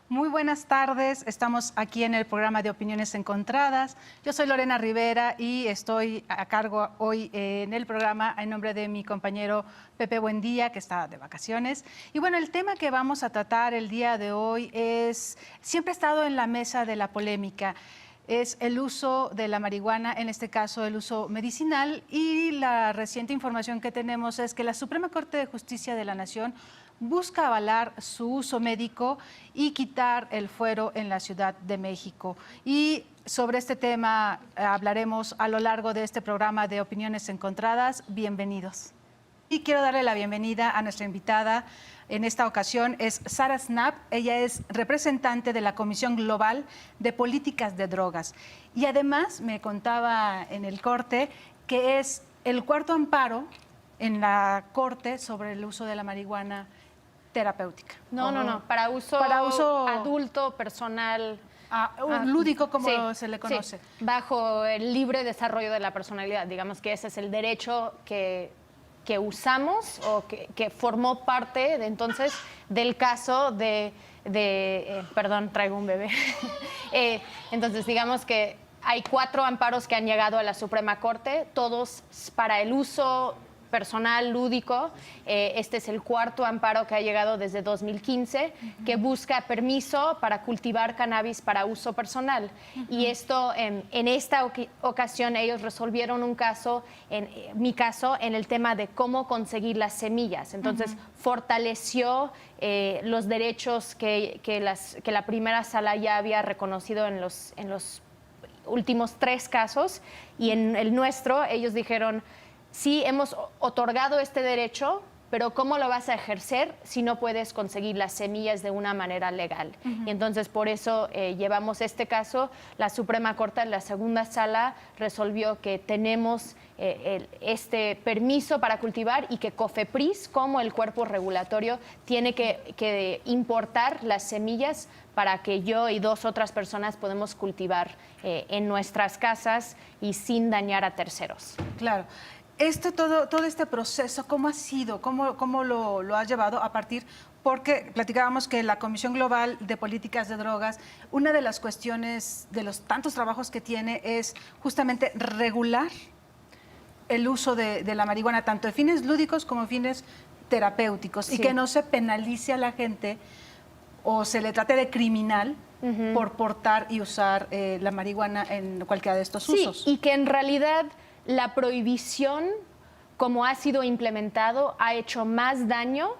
Muy buenas tardes, estamos aquí en el programa de Opiniones Encontradas. Yo soy Lorena Rivera y estoy a cargo hoy en el programa en nombre de mi compañero Pepe Buendía, que está de vacaciones. Y bueno, el tema que vamos a tratar el día de hoy siempre ha estado en la mesa de la polémica. Es el uso de la marihuana, en este caso el uso medicinal, y la reciente información que tenemos es que la Suprema Corte de Justicia de la Nación busca avalar su uso médico y quitar el fuero en la Ciudad de México. Y sobre este tema hablaremos a lo largo de este programa de Opiniones Encontradas. Bienvenidos. Y quiero darle la bienvenida a nuestra invitada. En esta ocasión es Sara Snap. Ella es representante de la Comisión Global de Políticas de Drogas. Y además me contaba en el corte que es el cuarto amparo en la Corte sobre el uso de la marihuana terapéutica. No, para uso adulto, personal. Lúdico, como se le conoce. Sí, bajo el libre desarrollo de la personalidad. Digamos que ese es el derecho que usamos o que formó parte entonces del caso perdón, traigo un bebé. Entonces, digamos que hay 4 amparos que han llegado a la Suprema Corte, todos para el uso personal, lúdico. Este es el 4º amparo que ha llegado desde 2015, que busca permiso para cultivar cannabis para uso personal. Y esto, en esta ocasión, ellos resolvieron un caso, mi caso, en el tema de cómo conseguir las semillas. Entonces, fortaleció los derechos que la primera sala ya había reconocido en los últimos 3 casos. Y en el nuestro, ellos dijeron: sí, hemos otorgado este derecho, pero ¿cómo lo vas a ejercer si no puedes conseguir las semillas de una manera legal? Y entonces por eso llevamos este caso. La Suprema Corte, en la segunda sala, resolvió que tenemos este permiso para cultivar y que COFEPRIS, como el cuerpo regulatorio, tiene que importar las semillas para que yo y 2 otras personas podamos cultivar en nuestras casas y sin dañar a terceros. Claro. Todo este proceso, ¿cómo ha sido? ¿Cómo lo has llevado a partir? Porque platicábamos que la Comisión Global de Políticas de Drogas, una de las cuestiones, de los tantos trabajos que tiene, es justamente regular el uso de la marihuana, tanto de fines lúdicos como fines terapéuticos, y que no se penalice a la gente o se le trate de criminal por portar y usar la marihuana en cualquiera de estos usos. Sí, y que en realidad la prohibición, como ha sido implementado, ha hecho más daño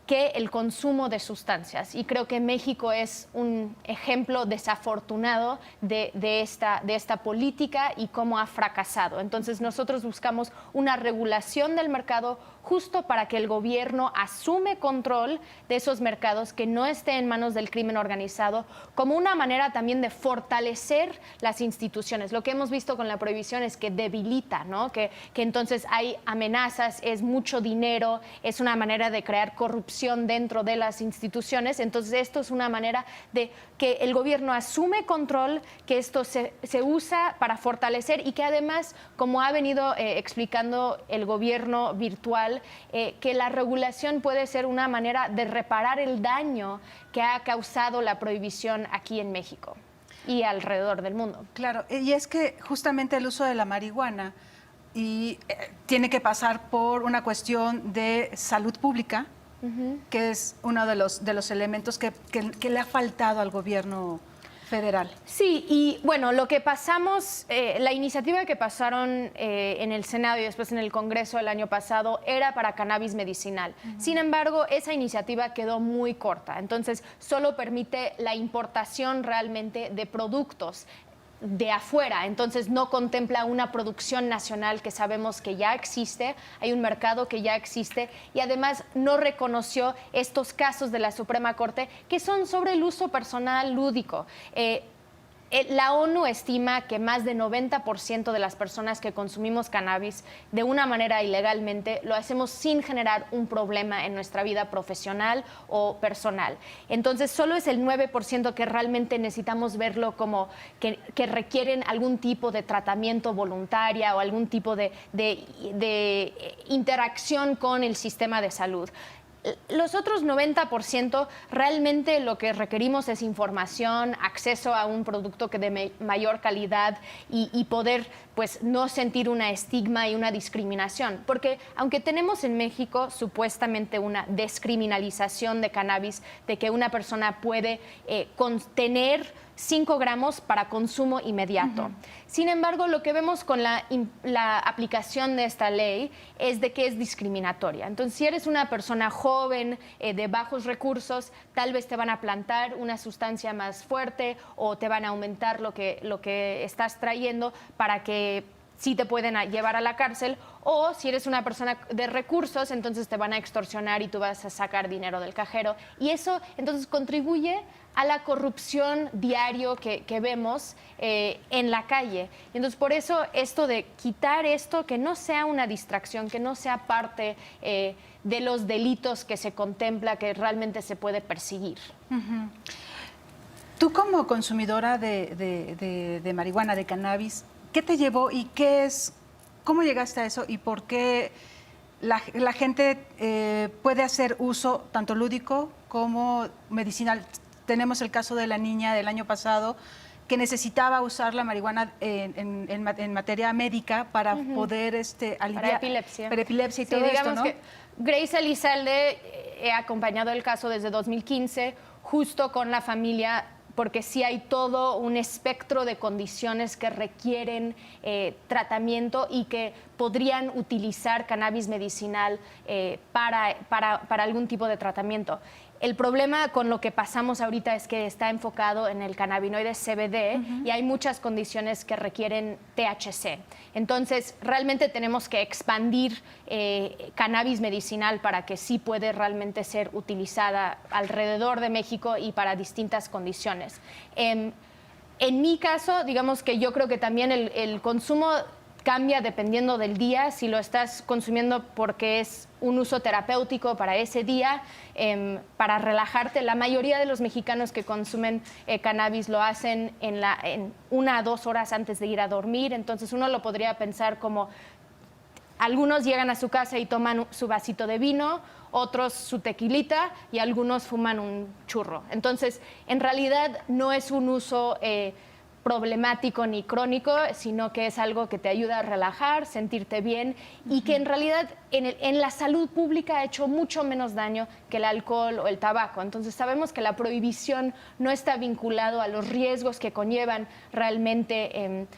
que el consumo de sustancias. Y creo que México es un ejemplo desafortunado de esta política y cómo ha fracasado. Entonces nosotros buscamos una regulación del mercado justo para que el gobierno asume control de esos mercados, que no esté en manos del crimen organizado, como una manera también de fortalecer las instituciones. Lo que hemos visto con la prohibición es que debilita, ¿no? Que entonces hay amenazas, es mucho dinero, es una manera de crear corrupción dentro de las instituciones. Entonces esto es una manera de que el gobierno asume control, que esto se usa para fortalecer y que además, como ha venido explicando el gobierno virtual, que la regulación puede ser una manera de reparar el daño que ha causado la prohibición aquí en México y alrededor del mundo. Claro, y es que justamente el uso de la marihuana tiene que pasar por una cuestión de salud pública, que es uno de los elementos que le ha faltado al gobierno federal. Sí, y bueno, lo que pasamos, la iniciativa que pasaron en el Senado y después en el Congreso el año pasado era para cannabis medicinal. Sin embargo, esa iniciativa quedó muy corta, entonces solo permite la importación realmente de productos de afuera, entonces no contempla una producción nacional que sabemos que ya existe, hay un mercado que ya existe, y además no reconoció estos casos de la Suprema Corte que son sobre el uso personal lúdico. La ONU estima que más de 90% de las personas que consumimos cannabis de una manera ilegalmente lo hacemos sin generar un problema en nuestra vida profesional o personal. Entonces, solo es el 9% que realmente necesitamos verlo como que requieren algún tipo de tratamiento voluntaria o algún tipo de interacción con el sistema de salud. Los otros 90% realmente lo que requerimos es información, acceso a un producto que de mayor calidad y poder pues no sentir una estigma y una discriminación. Porque aunque tenemos en México supuestamente una descriminalización de cannabis, de que una persona puede contener 5 gramos para consumo inmediato. Sin embargo, lo que vemos con la aplicación de esta ley es de que es discriminatoria. Entonces, si eres una persona joven, de bajos recursos, tal vez te van a plantar una sustancia más fuerte o te van a aumentar lo que estás trayendo para que sí te pueden llevar a la cárcel, o si eres una persona de recursos, entonces te van a extorsionar y tú vas a sacar dinero del cajero. Y eso entonces contribuye a la corrupción diario que vemos en la calle. Entonces, por eso esto de quitar esto, que no sea una distracción, que no sea parte de los delitos que se contempla, que realmente se puede perseguir. Tú como consumidora de marihuana, de cannabis, ¿qué te llevó y cómo llegaste a eso y por qué la gente puede hacer uso tanto lúdico como medicinal? Tenemos el caso de la niña del año pasado que necesitaba usar la marihuana en materia médica para poder aliviar para epilepsia y todo esto, ¿no? Que Grace Elizalde he acompañado el caso desde 2015 justo con la familia, porque sí hay todo un espectro de condiciones que requieren tratamiento y que podrían utilizar cannabis medicinal para algún tipo de tratamiento. El problema con lo que pasamos ahorita es que está enfocado en el cannabinoide CBD y hay muchas condiciones que requieren THC. Entonces, realmente tenemos que expandir cannabis medicinal para que sí puede realmente ser utilizada alrededor de México y para distintas condiciones. En mi caso, digamos que yo creo que también el consumo cambia dependiendo del día, si lo estás consumiendo porque es un uso terapéutico para ese día, para relajarte. La mayoría de los mexicanos que consumen cannabis lo hacen en 1 a 2 horas antes de ir a dormir, entonces uno lo podría pensar como algunos llegan a su casa y toman su vasito de vino, otros su tequilita y algunos fuman un churro. Entonces, en realidad no es un uso problemático ni crónico, sino que es algo que te ayuda a relajar, sentirte bien y que en realidad en la salud pública ha hecho mucho menos daño que el alcohol o el tabaco. Entonces sabemos que la prohibición no está vinculado a los riesgos que conllevan realmente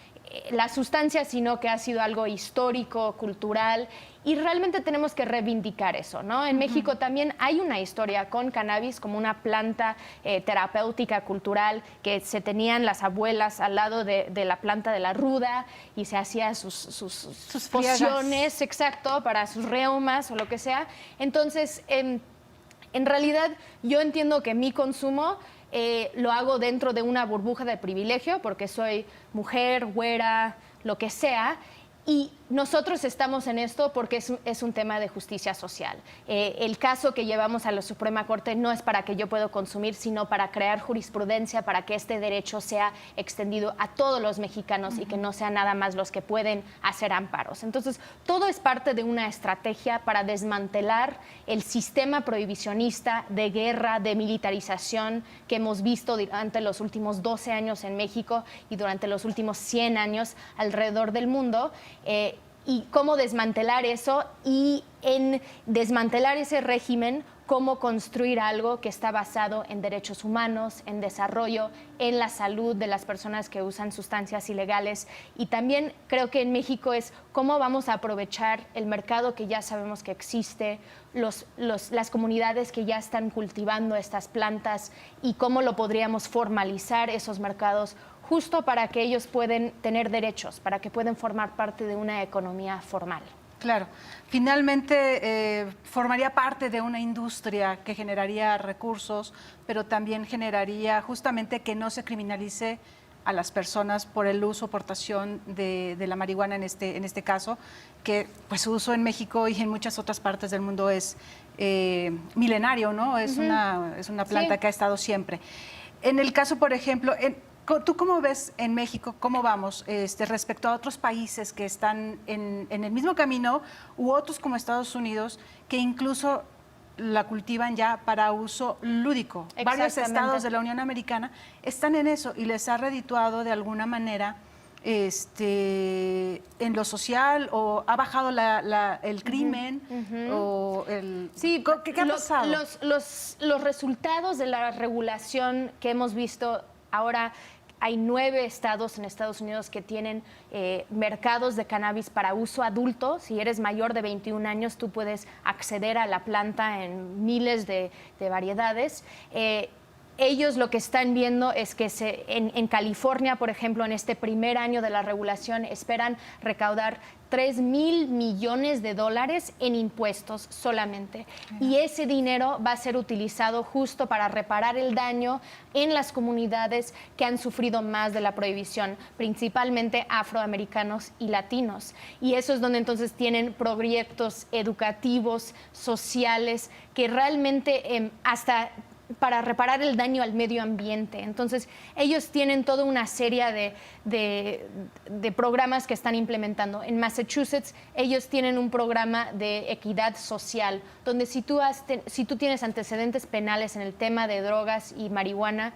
la sustancia, sino que ha sido algo histórico, cultural, y realmente tenemos que reivindicar eso, ¿no? En México también hay una historia con cannabis como una planta terapéutica cultural que se tenían las abuelas al lado de la planta de la ruda y se hacía sus pociones, exacto, para sus reumas o lo que sea. Entonces, en realidad yo entiendo que mi consumo lo hago dentro de una burbuja de privilegio porque soy mujer, güera, lo que sea, y nosotros estamos en esto porque es un tema de justicia social. El caso que llevamos a la Suprema Corte no es para que yo pueda consumir, sino para crear jurisprudencia, para que este derecho sea extendido a todos los mexicanos y que no sean nada más los que pueden hacer amparos. Entonces, todo es parte de una estrategia para desmantelar el sistema prohibicionista de guerra, de militarización que hemos visto durante los últimos 12 años en México y durante los últimos 100 años alrededor del mundo. Y cómo desmantelar eso y en desmantelar ese régimen, cómo construir algo que está basado en derechos humanos, en desarrollo, en la salud de las personas que usan sustancias ilegales. Y también creo que en México es cómo vamos a aprovechar el mercado que ya sabemos que existe, las comunidades que ya están cultivando estas plantas y cómo lo podríamos formalizar esos mercados justo para que ellos puedan tener derechos, para que puedan formar parte de una economía formal. Claro, finalmente formaría parte de una industria que generaría recursos, pero también generaría justamente que no se criminalice a las personas por el uso o portación de la marihuana en este caso, que pues su uso en México y en muchas otras partes del mundo es milenario, ¿no? Es una planta que ha estado siempre. En el caso, por ejemplo, ¿tú cómo ves en México, cómo vamos respecto a otros países que están en el mismo camino u otros como Estados Unidos, que incluso la cultivan ya para uso lúdico. Varios estados de la Unión Americana están en eso y les ha redituado de alguna manera en lo social, o ha bajado el crimen, o el... Sí, ¿qué ha pasado? Los resultados de la regulación que hemos visto ahora. Hay 9 estados en Estados Unidos que tienen mercados de cannabis para uso adulto. Si eres mayor de 21 años, tú puedes acceder a la planta en miles de variedades. Ellos lo que están viendo es que en California, por ejemplo, en este primer año de la regulación, esperan recaudar $3,000 millones en impuestos solamente. Y ese dinero va a ser utilizado justo para reparar el daño en las comunidades que han sufrido más de la prohibición, principalmente afroamericanos y latinos. Y eso es donde entonces tienen proyectos educativos, sociales, que realmente hasta para reparar el daño al medio ambiente. Entonces, ellos tienen toda una serie de programas que están implementando. En Massachusetts, ellos tienen un programa de equidad social, donde si tú tienes antecedentes penales en el tema de drogas y marihuana,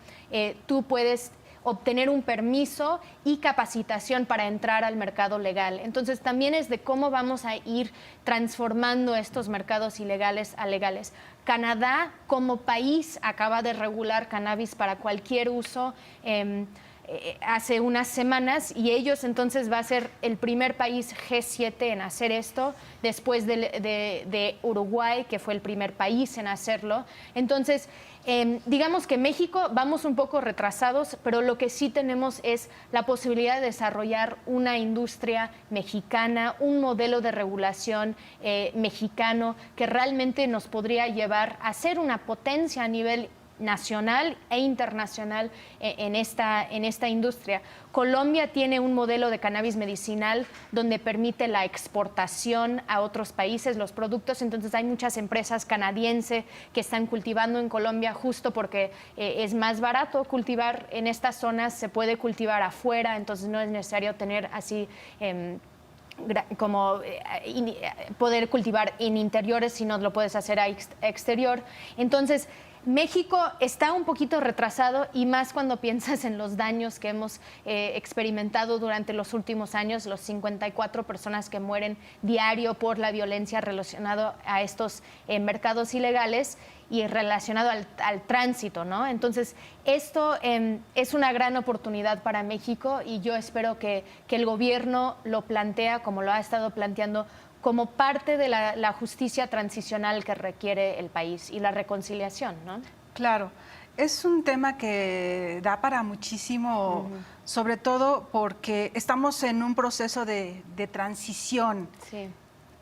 tú puedes obtener un permiso y capacitación para entrar al mercado legal. Entonces, también es de cómo vamos a ir transformando estos mercados ilegales a legales. Canadá, como país, acaba de regular cannabis para cualquier uso hace unas semanas, y ellos entonces va a ser el primer país G7 en hacer esto, después de Uruguay, que fue el primer país en hacerlo. Entonces, digamos que México vamos un poco retrasados, pero lo que sí tenemos es la posibilidad de desarrollar una industria mexicana, un modelo de regulación mexicano que realmente nos podría llevar a ser una potencia a nivel nacional e internacional en esta industria. Colombia tiene un modelo de cannabis medicinal donde permite la exportación a otros países los productos. Entonces hay muchas empresas canadienses que están cultivando en Colombia justo porque es más barato cultivar en estas zonas, se puede cultivar afuera, entonces no es necesario tener así como poder cultivar en interiores, sino lo puedes hacer a exterior. Entonces, México está un poquito retrasado, y más cuando piensas en los daños que hemos experimentado durante los últimos años, los 54 personas que mueren diario por la violencia relacionada a estos mercados ilegales y relacionado al tránsito, ¿no? Entonces, esto es una gran oportunidad para México, y yo espero que el gobierno lo plantea como lo ha estado planteando, como parte de la justicia transicional que requiere el país y la reconciliación, ¿no? Claro, es un tema que da para muchísimo, sobre todo porque estamos en un proceso de transición. Sí.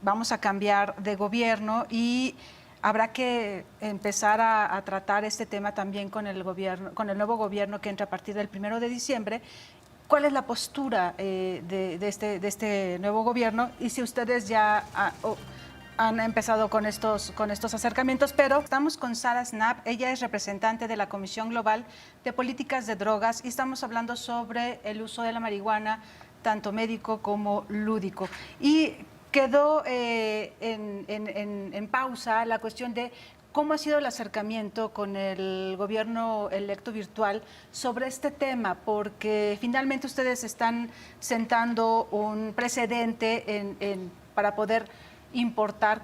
Vamos a cambiar de gobierno y habrá que empezar a tratar este tema también con el nuevo gobierno que entra a partir del 1 de diciembre. ¿Cuál es la postura de este nuevo gobierno? Y si ustedes ya han empezado con estos acercamientos, pero estamos con Sara Snap. Ella es representante de la Comisión Global de Políticas de Drogas, y estamos hablando sobre el uso de la marihuana, tanto médico como lúdico. Y quedó en pausa la cuestión de ¿cómo ha sido el acercamiento con el gobierno electo virtual sobre este tema? Porque finalmente ustedes están sentando un precedente para poder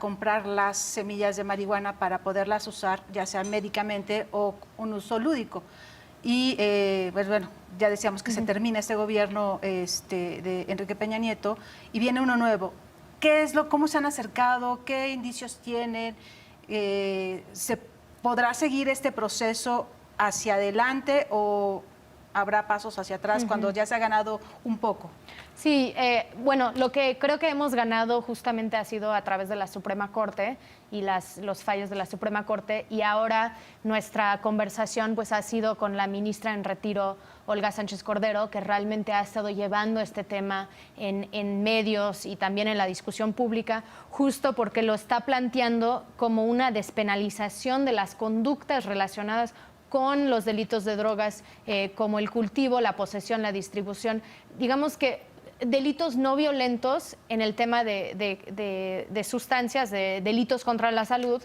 comprar las semillas de marihuana para poderlas usar, ya sea médicamente o un uso lúdico. Y pues bueno, ya decíamos que se termina este gobierno de Enrique Peña Nieto y viene uno nuevo. ¿Cómo se han acercado? ¿Qué indicios tienen? ¿Se podrá seguir este proceso hacia adelante o habrá pasos hacia atrás cuando ya se ha ganado un poco? Sí, bueno, lo que creo que hemos ganado justamente ha sido a través de la Suprema Corte y los fallos de la Suprema Corte, y ahora nuestra conversación pues ha sido con la ministra en retiro, Olga Sánchez Cordero, que realmente ha estado llevando este tema en medios y también en la discusión pública, justo porque lo está planteando como una despenalización de las conductas relacionadas con los delitos de drogas, como el cultivo, la posesión, la distribución. Digamos que delitos no violentos en el tema de sustancias, de delitos contra la salud,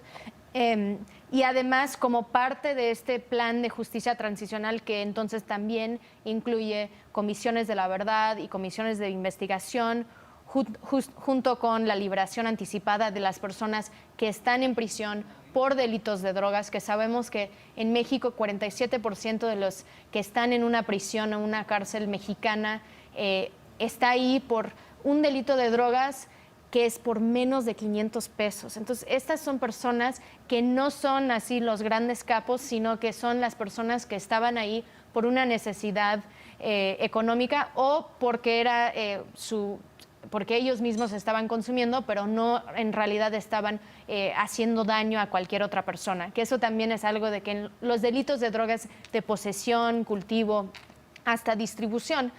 Y además, como parte de este plan de justicia transicional, que entonces también incluye comisiones de la verdad y comisiones de investigación, junto con la liberación anticipada de las personas que están en prisión por delitos de drogas, que sabemos que en México 47% de los que están en una prisión o una cárcel mexicana está ahí por un delito de drogas que es por menos de 500 pesos. Entonces, estas son personas que no son así los grandes capos, sino que son las personas que estaban ahí por una necesidad económica o porque era porque ellos mismos estaban consumiendo, pero no en realidad estaban haciendo daño a cualquier otra persona. Que eso también es algo de que en los delitos de drogas de posesión, cultivo, hasta distribución,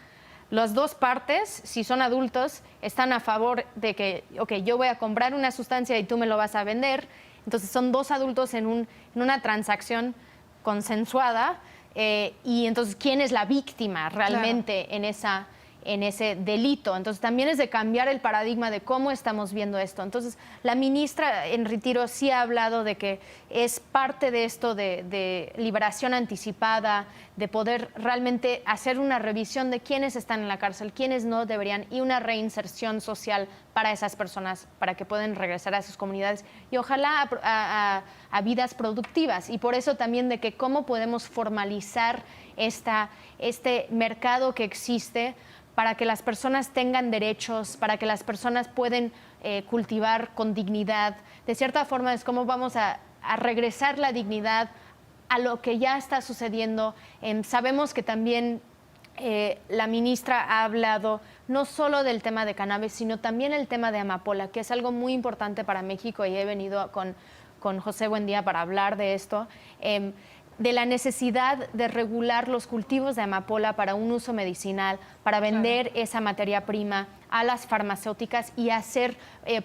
las dos partes, si son adultos, están a favor de que, ok, yo voy a comprar una sustancia y tú me lo vas a vender. Entonces son dos adultos en una transacción consensuada y entonces, ¿quién es la víctima realmente Claro. en ese delito? Entonces también es de cambiar el paradigma de cómo estamos viendo esto. Entonces la ministra en retiro sí ha hablado de que es parte de esto de liberación anticipada, de poder realmente hacer una revisión de quiénes están en la cárcel, quiénes no deberían, y una reinserción social para esas personas, para que puedan regresar a sus comunidades y ojalá a vidas productivas. Y por eso también de que cómo podemos formalizar este mercado que existe para que las personas tengan derechos, para que las personas puedan cultivar con dignidad. De cierta forma es como vamos a regresar la dignidad a lo que ya está sucediendo. Sabemos que también la ministra ha hablado no solo del tema de cannabis, sino también el tema de amapola, que es algo muy importante para México, y he venido con José Buendía para hablar de esto. De la necesidad de regular los cultivos de amapola para un uso medicinal, para vender esa materia prima a las farmacéuticas y hacer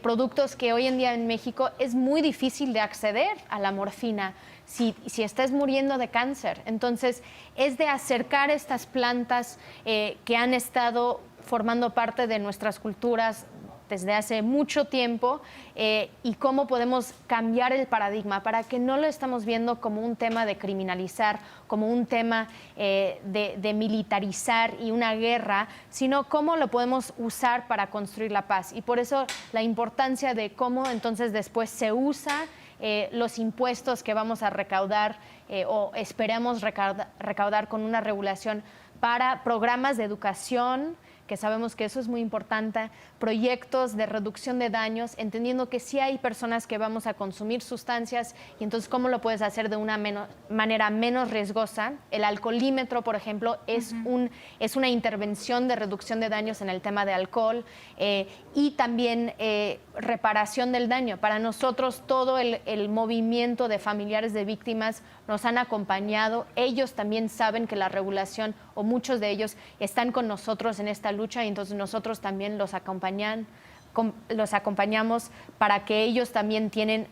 productos que hoy en día en México es muy difícil de acceder a la morfina si estás muriendo de cáncer. Entonces, es de acercar estas plantas que han estado formando parte de nuestras culturas desde hace mucho tiempo y cómo podemos cambiar el paradigma para que no lo estamos viendo como un tema de criminalizar, como un tema de militarizar y una guerra, sino cómo lo podemos usar para construir la paz. Y por eso la importancia de cómo entonces después se usa los impuestos que vamos a recaudar o esperamos recaudar con una regulación para programas de educación, que sabemos que eso es muy importante, proyectos de reducción de daños, entendiendo que sí hay personas que vamos a consumir sustancias y entonces cómo lo puedes hacer de una manera menos riesgosa. El alcoholímetro, por ejemplo, es una intervención de reducción de daños en el tema de alcohol y también reparación del daño. Para nosotros todo el movimiento de familiares de víctimas nos han acompañado. Ellos también saben que la regulación, o muchos de ellos, están con nosotros en esta lucha y entonces nosotros también los acompañamos para que ellos también tienen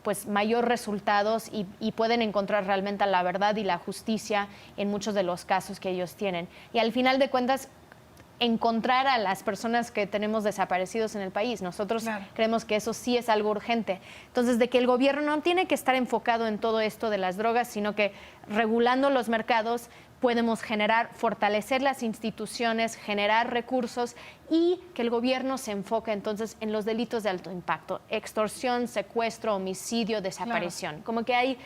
pues mayor resultados y pueden encontrar realmente la verdad y la justicia en muchos de los casos que ellos tienen. Y al final de cuentas, encontrar a las personas que tenemos desaparecidos en el país. Nosotros creemos que eso sí es algo urgente. Entonces, de que el gobierno no tiene que estar enfocado en todo esto de las drogas, sino que regulando los mercados podemos fortalecer las instituciones, generar recursos y que el gobierno se enfoque entonces en los delitos de alto impacto, extorsión, secuestro, homicidio, desaparición. Como que hay,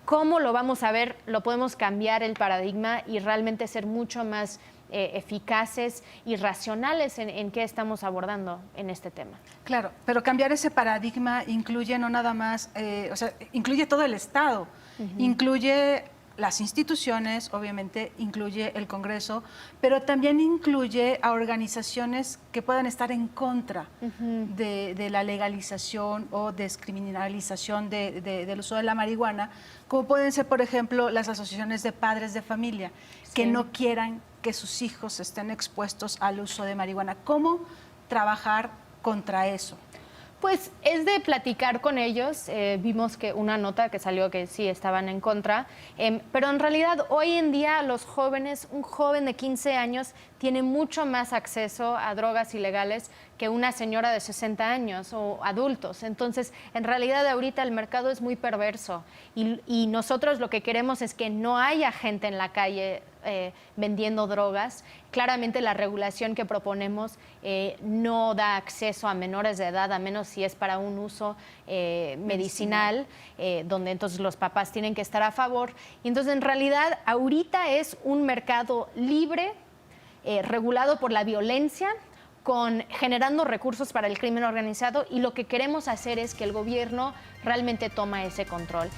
¿cómo lo vamos a ver? Lo podemos cambiar el paradigma y realmente ser mucho más eficaces y racionales en qué estamos abordando en este tema. Claro, pero cambiar ese paradigma incluye no nada más, incluye todo el Estado, incluye las instituciones, obviamente, incluye el Congreso, pero también incluye a organizaciones que puedan estar en contra de la legalización o descriminalización del uso de la marihuana, como pueden ser, por ejemplo, las asociaciones de padres de familia, que no quieran que sus hijos estén expuestos al uso de marihuana. ¿Cómo trabajar contra eso? Pues es de platicar con ellos. Vimos que una nota que salió que sí estaban en contra, pero en realidad hoy en día los jóvenes, un joven de 15 años tiene mucho más acceso a drogas ilegales que una señora de 60 años o adultos. Entonces, en realidad ahorita el mercado es muy perverso y nosotros lo que queremos es que no haya gente en la calle vendiendo drogas. Claramente la regulación que proponemos no da acceso a menores de edad, a menos si es para un uso medicinal, donde entonces los papás tienen que estar a favor. Y entonces en realidad ahorita es un mercado libre, regulado por la violencia, generando recursos para el crimen organizado, y lo que queremos hacer es que el gobierno realmente toma ese control.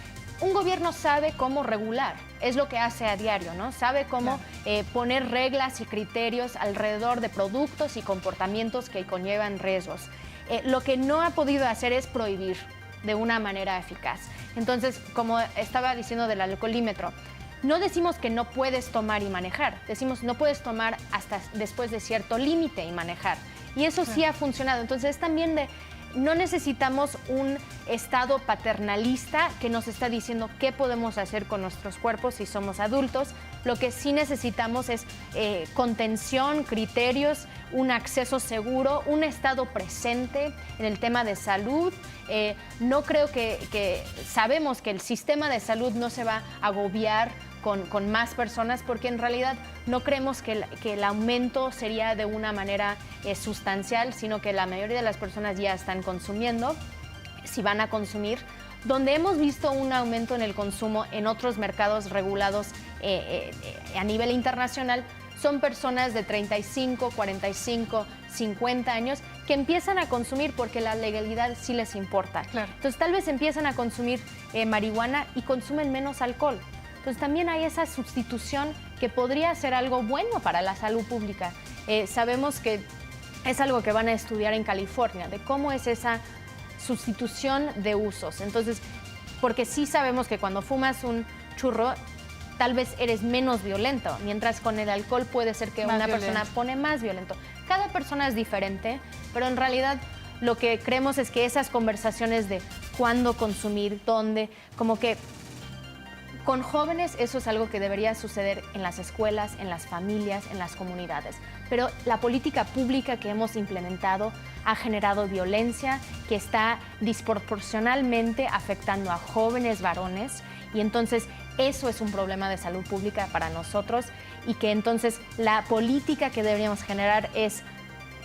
Un gobierno sabe cómo regular, es lo que hace a diario, ¿no? Sabe cómo poner reglas y criterios alrededor de productos y comportamientos que conllevan riesgos. Lo que no ha podido hacer es prohibir de una manera eficaz. Entonces, como estaba diciendo del alcoholímetro, no decimos que no puedes tomar y manejar, decimos no puedes tomar hasta después de cierto límite y manejar. Y eso sí ha funcionado. Entonces, también no necesitamos un Estado paternalista que nos está diciendo qué podemos hacer con nuestros cuerpos si somos adultos. Lo que sí necesitamos es contención, criterios, un acceso seguro, un Estado presente en el tema de salud. No creo que sabemos que el sistema de salud no se va a agobiar con más personas, porque en realidad no creemos que el aumento sería de una manera sustancial, sino que la mayoría de las personas ya están consumiendo, si van a consumir. Donde hemos visto un aumento en el consumo en otros mercados regulados a nivel internacional son personas de 35, 45, 50 años que empiezan a consumir porque la legalidad sí les importa. Claro. Entonces tal vez empiezan a consumir marihuana y consumen menos alcohol. Entonces también hay esa sustitución que podría ser algo bueno para la salud pública. Sabemos que es algo que van a estudiar en California, de cómo es esa sustitución de usos. Entonces, porque sí sabemos que cuando fumas un churro, tal vez eres menos violento, mientras con el alcohol puede ser que una persona pone más violento. Cada persona es diferente, pero en realidad lo que creemos es que esas conversaciones de cuándo consumir, dónde, como que con jóvenes eso es algo que debería suceder en las escuelas, en las familias, en las comunidades. Pero la política pública que hemos implementado ha generado violencia que está desproporcionalmente afectando a jóvenes varones, y entonces eso es un problema de salud pública para nosotros, y que entonces la política que deberíamos generar es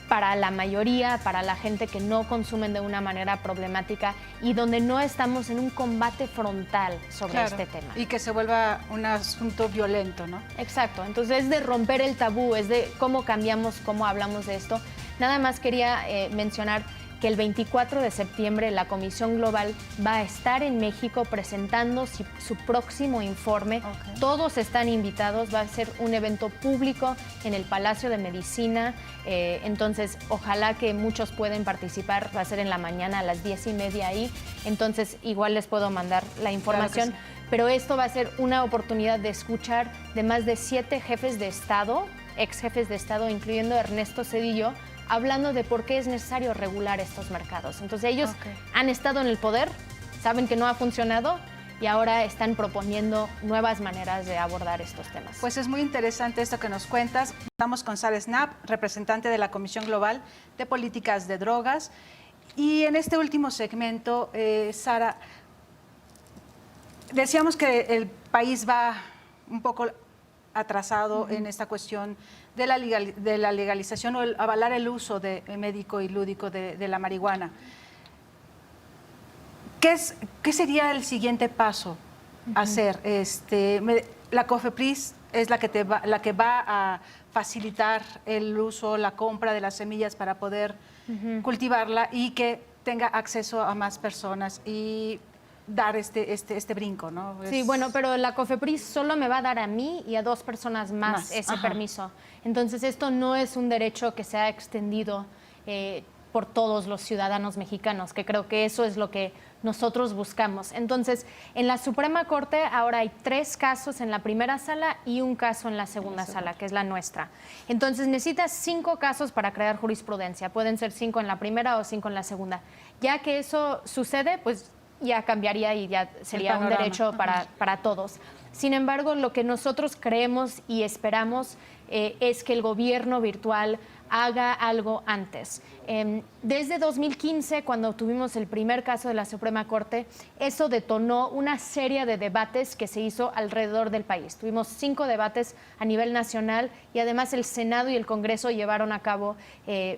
para la mayoría, para la gente que no consumen de una manera problemática y donde no estamos en un combate frontal sobre este tema. Y que se vuelva un asunto violento, ¿no? Exacto, entonces es de romper el tabú, es de cómo cambiamos, cómo hablamos de esto. Nada más quería mencionar que el 24 de septiembre la Comisión Global va a estar en México presentando su próximo informe. Okay. Todos están invitados, va a ser un evento público en el Palacio de Medicina, entonces ojalá que muchos pueden participar, va a ser en la mañana a las 10:30 ahí, entonces igual les puedo mandar la información. Claro que sí. Pero esto va a ser una oportunidad de escuchar de más de 7 jefes de Estado, ex jefes de Estado, incluyendo Ernesto Zedillo, hablando de por qué es necesario regular estos mercados. Entonces ellos han estado en el poder, saben que no ha funcionado y ahora están proponiendo nuevas maneras de abordar estos temas. Pues es muy interesante esto que nos cuentas. Estamos con Sara Snap, representante de la Comisión Global de Políticas de Drogas. Y en este último segmento, Sara, decíamos que el país va un poco atrasado en esta cuestión de la legalización o avalar el uso de médico y lúdico de la marihuana. ¿Qué sería el siguiente paso a hacer? La COFEPRIS es la que va a facilitar el uso, la compra de las semillas para poder cultivarla y que tenga acceso a más personas y dar este brinco, ¿no? Sí, bueno, pero la COFEPRIS solo me va a dar a mí y a 2 personas más ese permiso. Entonces, esto no es un derecho que se ha extendido por todos los ciudadanos mexicanos, que creo que eso es lo que nosotros buscamos. Entonces, en la Suprema Corte ahora hay 3 casos en la primera sala y 1 caso en la segunda sala, que es la nuestra. Entonces, necesitas 5 casos para crear jurisprudencia. Pueden ser 5 en la primera o 5 en la segunda. Ya que eso sucede, pues ya cambiaría y ya sería un derecho para todos. Sin embargo, lo que nosotros creemos y esperamos es que el gobierno virtual haga algo antes. Desde 2015, cuando tuvimos el primer caso de la Suprema Corte, eso detonó una serie de debates que se hizo alrededor del país. Tuvimos 5 debates a nivel nacional y además el Senado y el Congreso llevaron a cabo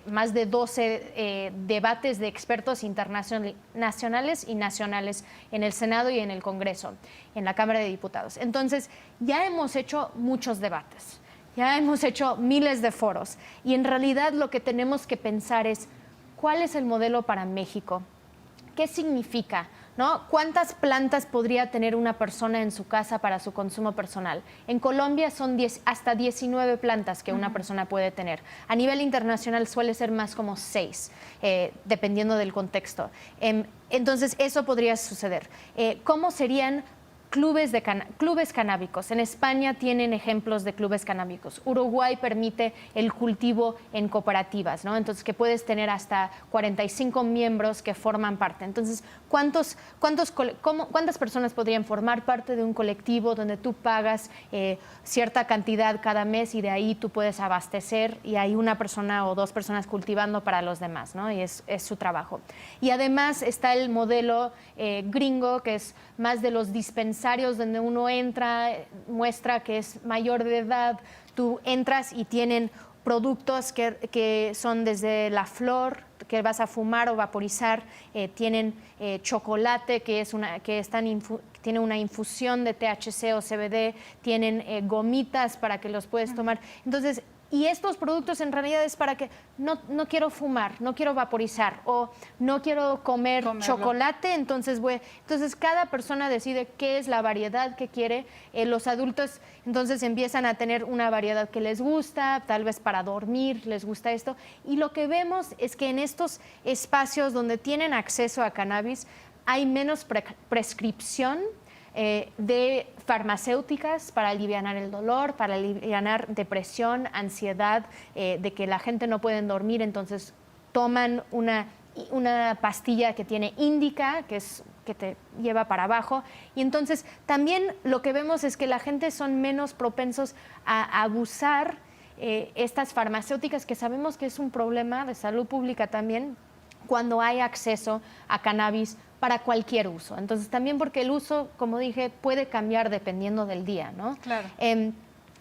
más de 12 debates de expertos internacionales y nacionales en el Senado y en el Congreso, en la Cámara de Diputados. Entonces, ya hemos hecho muchos debates. Ya hemos hecho miles de foros y en realidad lo que tenemos que pensar es ¿cuál es el modelo para México? ¿Qué significa? ¿No? ¿Cuántas plantas podría tener una persona en su casa para su consumo personal? En Colombia son hasta 19 plantas que una persona puede tener. A nivel internacional suele ser más como 6, dependiendo del contexto. Entonces eso podría suceder. ¿Cómo serían clubes canábicos? En España tienen ejemplos de clubes canábicos. Uruguay permite el cultivo en cooperativas, ¿no? Entonces, que puedes tener hasta 45 miembros que forman parte. Entonces, ¿cuántas personas podrían formar parte de un colectivo donde tú pagas cierta cantidad cada mes y de ahí tú puedes abastecer y hay una persona o 2 personas cultivando para los demás, ¿no? Y es su trabajo. Y además está el modelo gringo, que es más de los dispensarios donde uno entra, muestra que es mayor de edad, tú entras y tienen productos que son desde la flor que vas a fumar o vaporizar, tienen chocolate que tiene una infusión de THC o CBD, tienen gomitas para que los puedes tomar. Entonces, y estos productos en realidad es para que no quiero fumar, no quiero vaporizar o no quiero comerlo. Chocolate, entonces cada persona decide qué es la variedad que quiere. Los adultos entonces empiezan a tener una variedad que les gusta, tal vez para dormir les gusta esto. Y lo que vemos es que en estos espacios donde tienen acceso a cannabis hay menos prescripción de farmacéuticas para aliviar el dolor, para aliviar depresión, ansiedad, de que la gente no puede dormir, entonces toman una pastilla que tiene índica, que te lleva para abajo. Y entonces también lo que vemos es que la gente son menos propensos a abusar estas farmacéuticas, que sabemos que es un problema de salud pública también, cuando hay acceso a cannabis para cualquier uso. Entonces, también porque el uso, como dije, puede cambiar dependiendo del día, ¿no? Claro.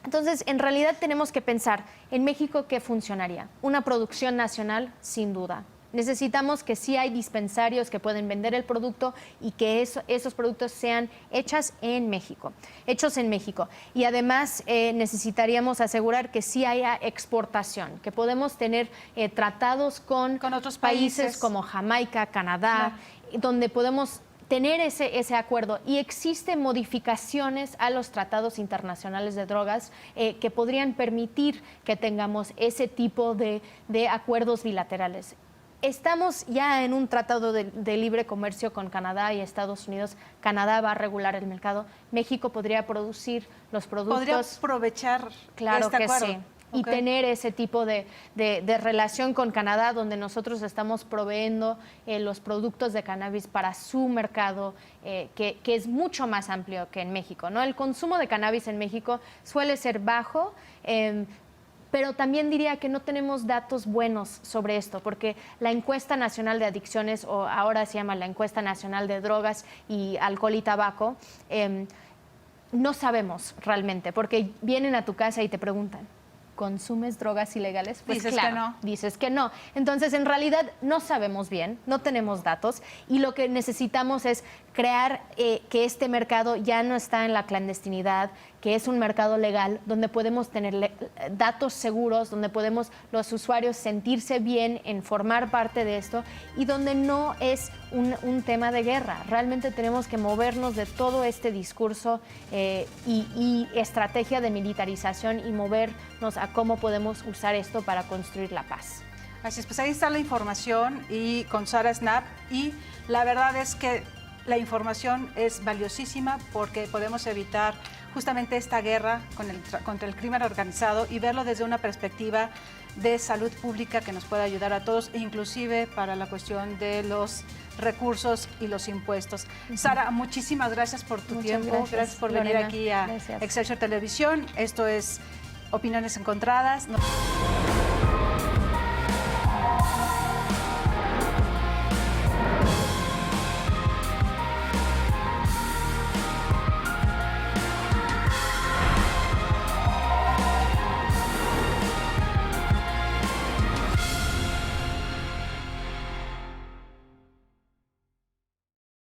Entonces, en realidad tenemos que pensar, en México, ¿qué funcionaría? Una producción nacional, sin duda. Necesitamos que sí hay dispensarios que pueden vender el producto y que esos productos sean hechos en México. Y además necesitaríamos asegurar que sí haya exportación, que podemos tener tratados con otros países como Jamaica, Canadá, donde podemos tener ese acuerdo. Y existen modificaciones a los tratados internacionales de drogas que podrían permitir que tengamos ese tipo de acuerdos bilaterales. Estamos ya en un tratado de libre comercio con Canadá y Estados Unidos. Canadá va a regular el mercado. México podría producir los productos. ¿Podría aprovechar claro que acuerdo? Sí. Y tener ese tipo de relación con Canadá, donde nosotros estamos proveyendo los productos de cannabis para su mercado, que es mucho más amplio que en México, ¿no? El consumo de cannabis en México suele ser bajo, pero también diría que no tenemos datos buenos sobre esto, porque la Encuesta Nacional de Adicciones, o ahora se llama la Encuesta Nacional de Drogas y Alcohol y Tabaco, no sabemos realmente, porque vienen a tu casa y te preguntan, ¿consumes drogas ilegales? Pues dices claro, que no. Dices que no. Entonces, en realidad, no sabemos bien, no tenemos datos, y lo que necesitamos es crear que este mercado ya no está en la clandestinidad, que es un mercado legal, donde podemos tener datos seguros, donde podemos los usuarios sentirse bien en formar parte de esto, y donde no es un tema de guerra. Realmente tenemos que movernos de todo este discurso y estrategia de militarización y movernos a cómo podemos usar esto para construir la paz. Así es, pues ahí está la información y con Sara Snap, y la verdad es que la información es valiosísima porque podemos evitar justamente esta guerra contra el crimen organizado y verlo desde una perspectiva de salud pública que nos puede ayudar a todos, e inclusive para la cuestión de los recursos y los impuestos. Sara, muchísimas gracias por tu tiempo, gracias por venir Lorena. aquí a Gracias. Excelsior Televisión. Esto es Opiniones Encontradas.